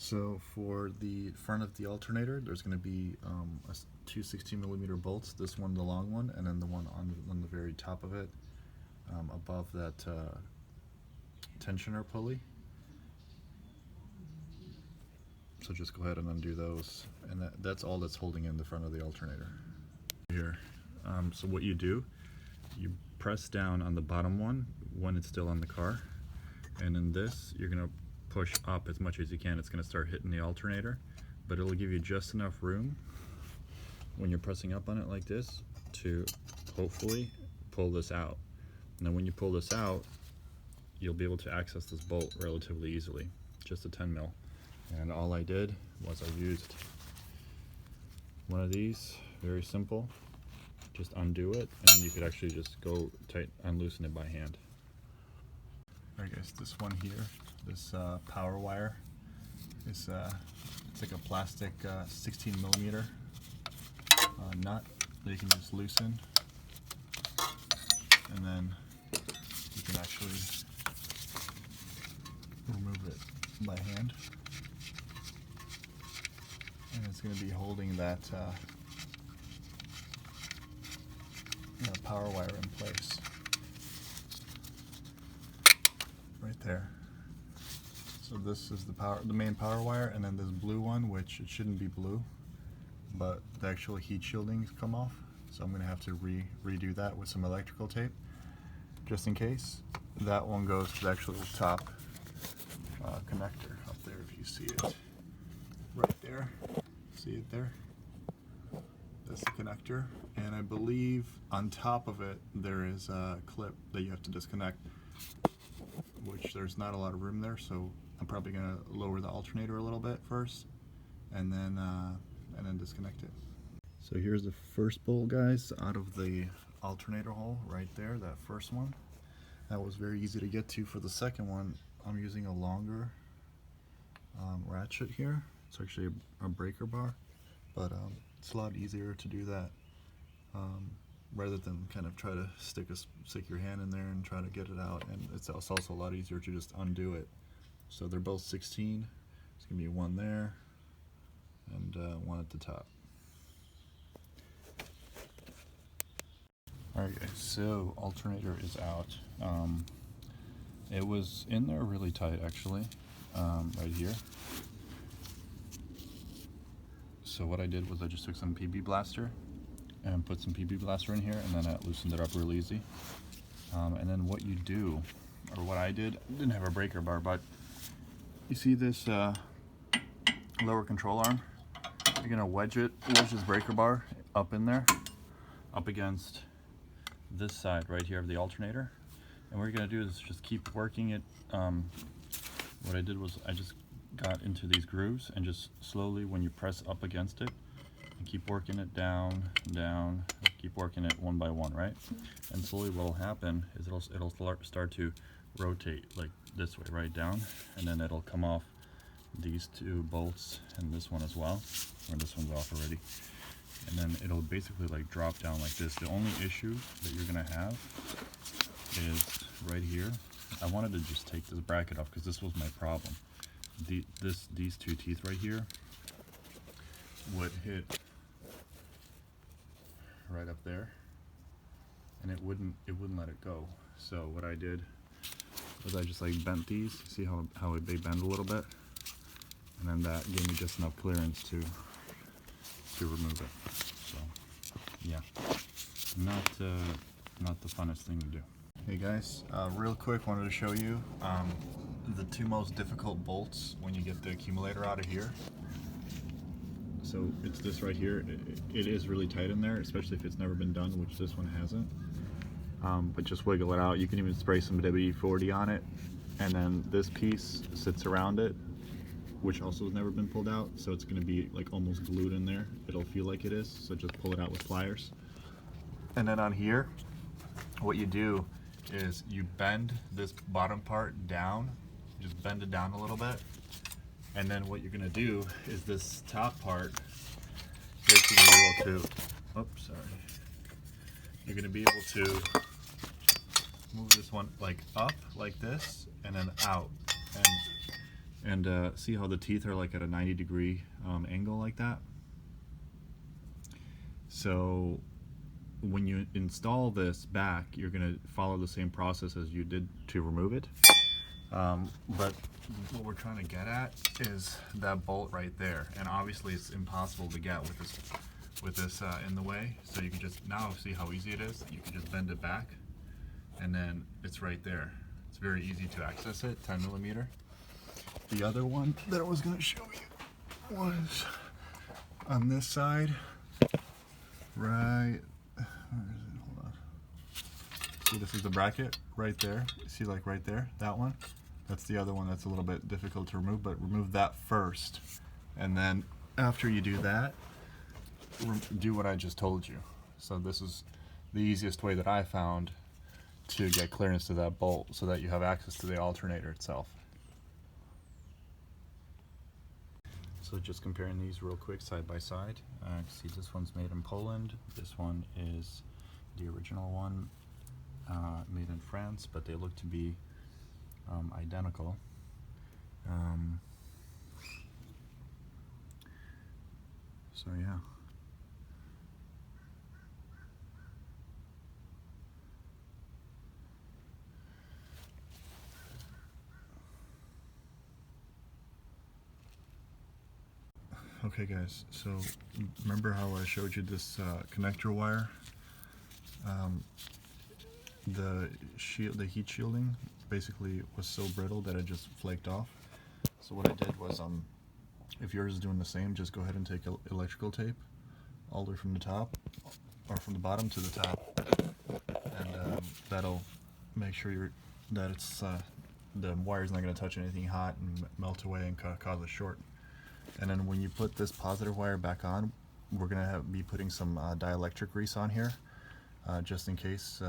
So for the front of the alternator, there's going to be two 16mm bolts, this one the long one, and then the one on the very top of it, above that tensioner pulley. So just go ahead and undo those, and that's all that's holding in the front of the alternator. Here, so what you do, you press down on the bottom one when it's still on the car, and in this you're going to push up as much as you can. It's going to start hitting the alternator, but it'll give you just enough room when you're pressing up on it like this to hopefully pull this out. And then when you pull this out, you'll be able to access this bolt relatively easily. Just a 10 mil. And all I did was I used one of these, very simple. Just undo it, and you could actually just go tight and loosen it by hand. Alright guys, this one here, this power wire is it's like a plastic 16mm nut that you can just loosen, and then you can actually remove it by hand, and it's going to be holding that power wire in place right there. So this is the main power wire, and then this blue one, which it shouldn't be blue, but the actual heat shieldings come off, so I'm going to have to redo that with some electrical tape just in case. That one goes to the actual top connector up there, if you see it right there. See it there? That's the connector, and I believe on top of it there is a clip that you have to disconnect, which there's not a lot of room there, so I'm probably going to lower the alternator a little bit first, and then disconnect it. So here's the first bolt, guys, out of the alternator hole right there, that first one. That was very easy to get to. For the second one, I'm using a longer ratchet here. It's actually a breaker bar, but it's a lot easier to do that rather than kind of try to stick your hand in there and try to get it out. And it's also a lot easier to just undo it. So they're both 16. There's gonna be one there and one at the top. Alright guys, so alternator is out. It was in there really tight actually, right here. So what I did was I just took some PB Blaster and put some PB Blaster in here, and then I loosened it up real easy. And then what you do, or what I did, didn't have a breaker bar, but you see this lower control arm? You're gonna wedge this breaker bar up in there, up against this side right here of the alternator. And what you're gonna do is just keep working it. What I did was I just got into these grooves, and just slowly, when you press up against it, and keep working it down, keep working it one by one, right? And slowly what will happen is it'll start to rotate like this way, right down, and then it'll come off these two bolts and this one as well, or this one's off already. And then it'll basically like drop down like this. The only issue that you're gonna have is right here. I wanted to just take this bracket off because this was my problem. These two teeth right here would hit right up there, and it wouldn't let it go. So what I did was I just like bent these. See how they bend a little bit, and then that gave me just enough clearance to remove it. So yeah, not the funnest thing to do. Hey guys, real quick, wanted to show you the two most difficult bolts when you get the accumulator out of here. So it's this right here. It is really tight in there, especially if it's never been done, which this one hasn't. But just wiggle it out. You can even spray some WD-40 on it, and then this piece sits around it, which also has never been pulled out, so it's going to be like almost glued in there. It'll feel like it is, so just pull it out with pliers. And then on here, what you do is you bend this bottom part down, just bend it down a little bit, and then what you're going to do is this top part, basically you're able to, oops, sorry, you're going to be able to move this one like up like this and then out, and And see how the teeth are like at a 90-degree angle like that? So when you install this back, you're going to follow the same process as you did to remove it. But what we're trying to get at is that bolt right there, and obviously it's impossible to get with this in the way. So you can just now see how easy it is. You can just bend it back, and then it's right there. It's very easy to access it. 10mm. The other one that I was going to show you was on this side, right. Hold on. See, this is the bracket right there. See, like right there, that one. That's the other one that's a little bit difficult to remove, but remove that first. And then after you do that, do what I just told you. So this is the easiest way that I found to get clearance to that bolt so that you have access to the alternator itself. So just comparing these real quick side by side. See, this one's made in Poland. This one is the original one, made in France, but they look to be identical. So yeah. Okay guys, so remember how I showed you this connector wire? The heat shielding basically was so brittle that it just flaked off. So what I did was, if yours is doing the same, just go ahead and take electrical tape all the way from the top, or from the bottom to the top, and that'll make sure that it's the wire's not going to touch anything hot and melt away and cause a short. And then when you put this positive wire back on, we're going to be putting some dielectric grease on here, just in case,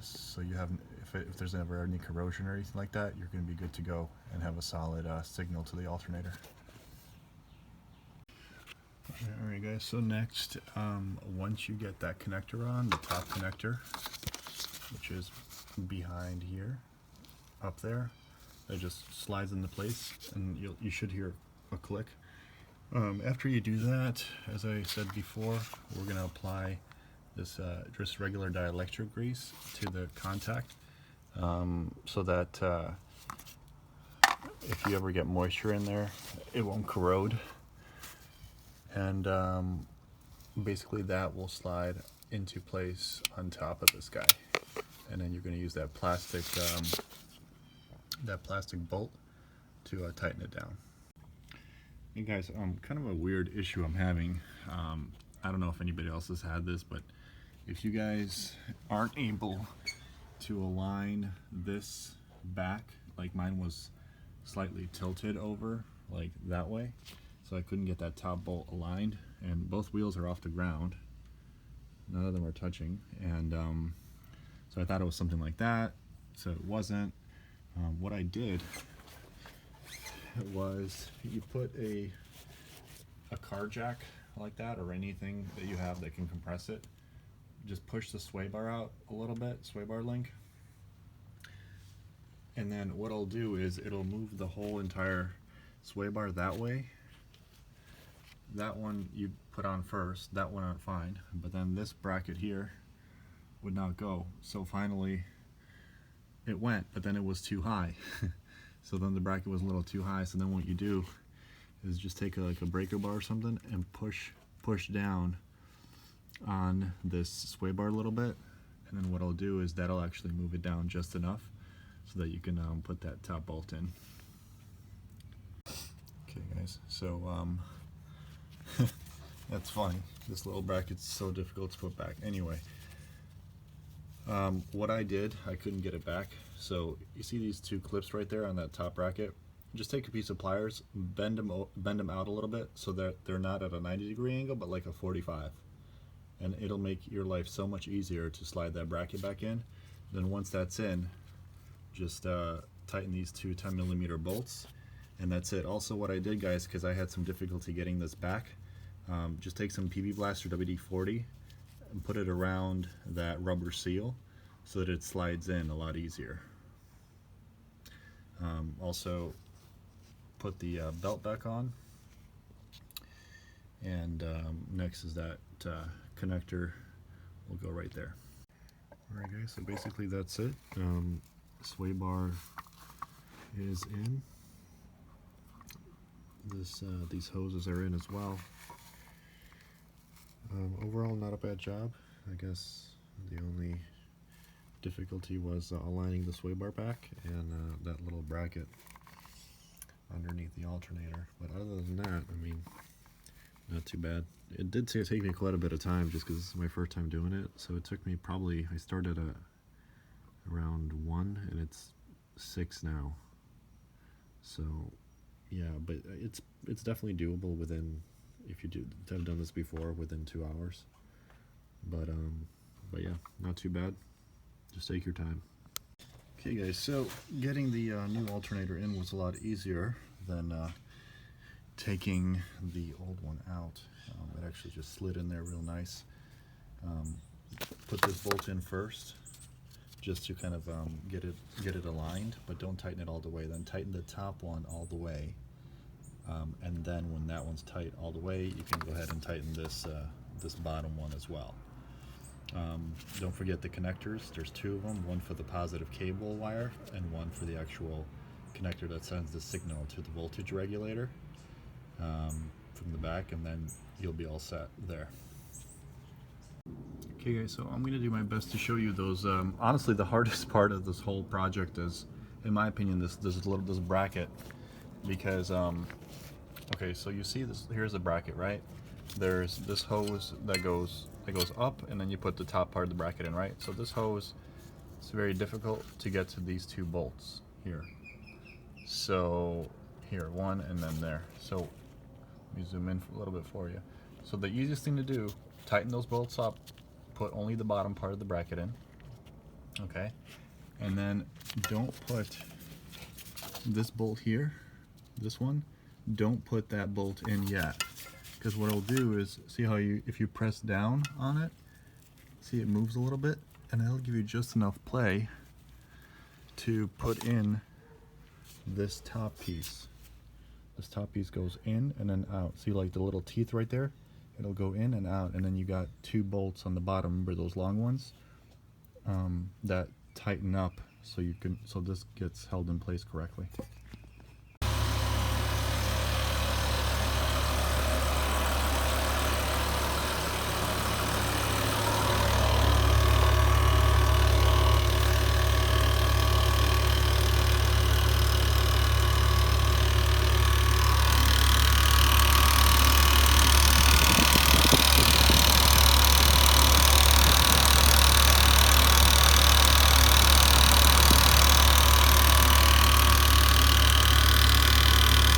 so you have, if there's ever any corrosion or anything like that, you're going to be good to go and have a solid signal to the alternator. Alright guys, so next, once you get that connector on, the top connector, which is behind here, up there, it just slides into place, and you should hear a click. After you do that, as I said before, we're going to apply this just regular dielectric grease to the contact, so that if you ever get moisture in there, it won't corrode. And basically that will slide into place on top of this guy. And then you're going to use that plastic bolt to tighten it down. Hey guys, kind of a weird issue I'm having. I don't know if anybody else has had this, but if you guys aren't able to align this back, like mine was slightly tilted over like that way, so I couldn't get that top bolt aligned, and both wheels are off the ground, none of them are touching, and so I thought it was something like that, so it wasn't. What I did was, you put a car jack like that, or anything that you have that can compress it, just push the sway bar out a little bit, sway bar link, and then what I'll do is it'll move the whole entire sway bar that way. That one you put on first, that one on fine, but then this bracket here would not go. So finally it went, but then it was too high. So then the bracket was a little too high, so then what you do is just take like a breaker bar or something and push down on this sway bar a little bit, and then what I'll do is that'll actually move it down just enough so that you can put that top bolt in. Okay guys, so that's funny, this little bracket's so difficult to put back. Anyway, what I did, I couldn't get it back, so you see these two clips right there on that top bracket, just take a piece of pliers, bend them out a little bit so that they're not at a 90-degree angle but like a 45, and it'll make your life so much easier to slide that bracket back in. Then once that's in, just tighten these two 10mm bolts, and that's it. Also what I did, guys, because I had some difficulty getting this back, just take some PB Blaster WD-40 and put it around that rubber seal so that it slides in a lot easier. Also, put the belt back on, and next is that connector will go right there. Alright guys, so basically that's it. Sway bar is in. These hoses are in as well. Overall, not a bad job. I guess the only difficulty was aligning the sway bar back and that little bracket underneath the alternator. But other than that, I mean, not too bad. It did take me quite a bit of time just because it's my first time doing it. So it took me probably, I started at around 1 and it's 6 now. So yeah, but it's definitely doable within, if you have done this before, within 2 hours. But yeah, not too bad. Just take your time. Okay guys, so getting the new alternator in was a lot easier than taking the old one out. It actually just slid in there real nice. Put this bolt in first, just to kind of get it aligned, but don't tighten it all the way. Then tighten the top one all the way, and then when that one's tight all the way, you can go ahead and tighten this this bottom one as well. Don't forget the connectors. There's 2 of them, one for the positive cable wire and one for the actual connector that sends the signal to the voltage regulator from the back, and then you'll be all set there. Okay guys, so I'm going to do my best to show you those. Honestly, the hardest part of this whole project is, in my opinion, this bracket, because okay, so you see this, here's the bracket, right? There's this hose that goes up, and then you put the top part of the bracket in, right? So this hose, it's very difficult to get to these 2 bolts here. So here, one, and then there. So let me zoom in a little bit for you. So the easiest thing to do, tighten those bolts up, put only the bottom part of the bracket in, okay? And then don't put this bolt here, this one, don't put that bolt in yet. Because what it'll do is, see how if you press down on it, see it moves a little bit, and it'll give you just enough play to put in this top piece. This top piece goes in and then out. See, like the little teeth right there? It'll go in and out, and then you got 2 bolts on the bottom, remember those long ones? That tighten up so this gets held in place correctly.